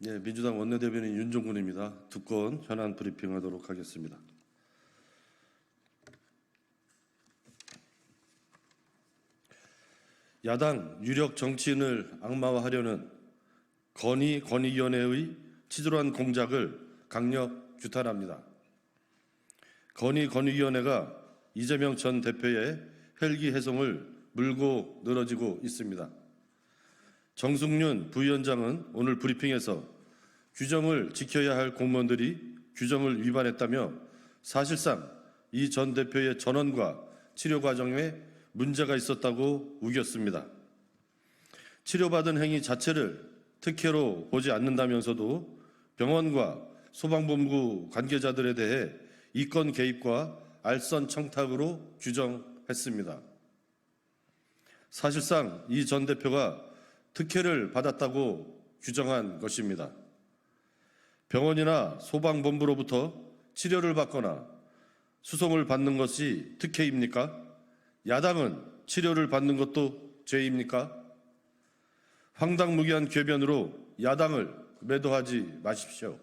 네, 민주당 원내대변인 윤종군입니다. 두 건 현안 브리핑하도록 하겠습니다. 야당 유력 정치인을 악마화하려는 건의위원회의 치졸한 공작을 강력 규탄합니다. 건의위원회가 이재명 전 대표의 헬기 해송을 물고 늘어지고 있습니다. 정승윤 부위원장은 오늘 브리핑에서 규정을 지켜야 할 공무원들이 규정을 위반했다며 사실상 이 전 대표의 전원과 치료 과정에 문제가 있었다고 우겼습니다. 치료받은 행위 자체를 특혜로 보지 않는다면서도 병원과 소방본부 관계자들에 대해 이권 개입과 알선 청탁으로 규정했습니다. 사실상 이 전 대표가 특혜를 받았다고 규정한 것입니다. 병원이나 소방본부로부터 치료를 받거나 수송을 받는 것이 특혜입니까? 야당은 치료를 받는 것도 죄입니까? 황당무계한 궤변으로 야당을 매도하지 마십시오.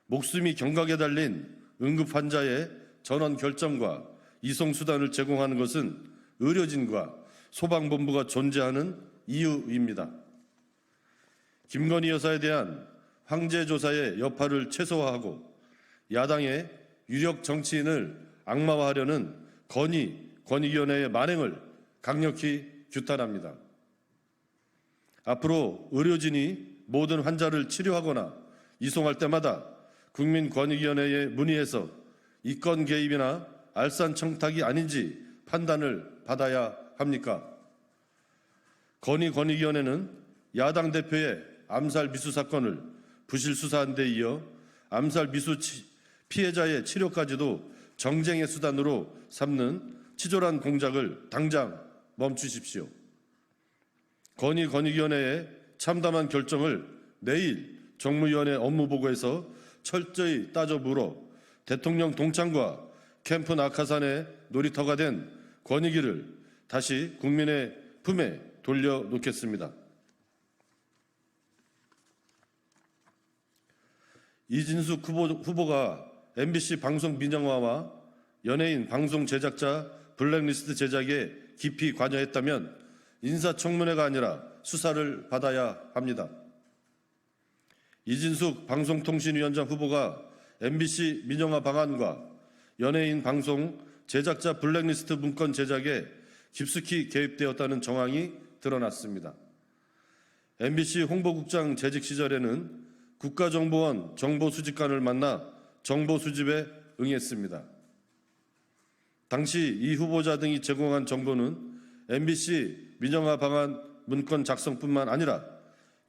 목숨이 경각에 달린 응급 환자의 전원 결정과 이송수단을 제공하는 것은 의료진과 소방본부가 존재하는 이유입니다. 김건희 여사에 대한 황제 조사의 여파를 최소화하고 야당의 유력 정치인을 악마화하려는 건의위원회의 만행을 강력히 규탄합니다. 앞으로 의료진이 모든 환자를 치료하거나 이송할 때마다 국민권익위원회에 문의해서 이권 개입이나 알선 청탁이 아닌지 판단을 받아야 합니까? 건의위원회는 야당 대표의 암살 미수 사건을 부실 수사한 데 이어 암살 미수 피해자의 치료까지도 정쟁의 수단으로 삼는 치졸한 공작을 당장 멈추십시오. 건의위원회의 참담한 결정을 내일 정무위원회 업무보고에서 철저히 따져 물어 대통령 동창과 캠프 낙하산의 놀이터가 된 권익위를 다시 국민의 품에 돌려놓겠습니다. 이진숙 후보가 MBC 방송 민영화와 연예인 방송 제작자 블랙리스트 제작에 깊이 관여했다면 인사청문회가 아니라 수사를 받아야 합니다. 이진숙 방송통신위원장 후보가 MBC 민영화 방안과 연예인 방송 제작자 블랙리스트 문건 제작에 깊숙이 개입되었다는 정황이 드러났습니다. MBC 홍보국장 재직 시절에는 국가정보원 정보수집관을 만나 정보 수집에 응했습니다. 당시 이 후보자 등이 제공한 정보는 MBC 민영화 방안 문건 작성뿐만 아니라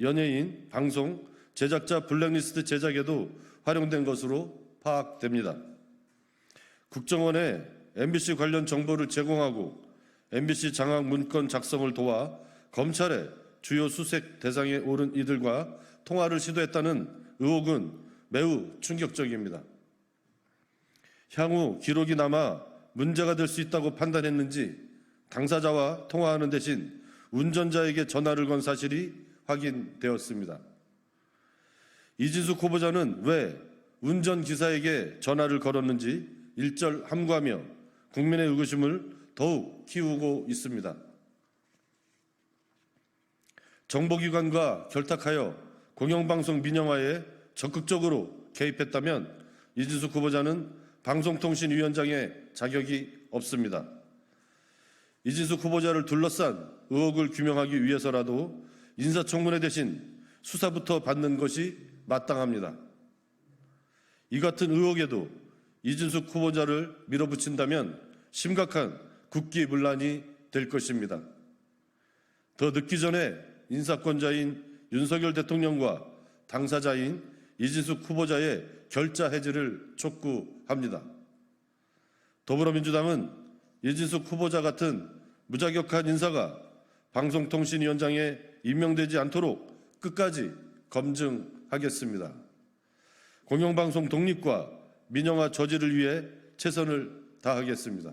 연예인, 방송, 제작자 블랙리스트 제작에도 활용된 것으로 파악됩니다. 국정원에 MBC 관련 정보를 제공하고 MBC 장악 문건 작성을 도와 검찰의 주요 수색 대상에 오른 이들과 통화를 시도했다는 의혹은 매우 충격적입니다. 향후 기록이 남아 문제가 될 수 있다고 판단했는지 당사자와 통화하는 대신 운전자에게 전화를 건 사실이 확인되었습니다. 이진숙 후보자는 왜 운전기사에게 전화를 걸었는지 일절 함구하며 국민의 의구심을 더욱 키우고 있습니다. 정보기관과 결탁하여 공영방송 민영화에 적극적으로 개입했다면 이진숙 후보자는 방송통신위원장의 자격이 없습니다. 이진숙 후보자를 둘러싼 의혹을 규명하기 위해서라도 인사청문회 대신 수사부터 받는 것이 마땅합니다. 이 같은 의혹에도 이진숙 후보자를 밀어붙인다면 심각한 국기문란이 될 것입니다. 더 늦기 전에 인사권자인 윤석열 대통령과 당사자인 이진숙 후보자의 결자 해지를 촉구합니다. 더불어민주당은 이진숙 후보자 같은 무자격한 인사가 방송통신위원장에 임명되지 않도록 끝까지 검증하겠습니다. 공영방송 독립과 민영화 저지를 위해 최선을 다하겠습니다.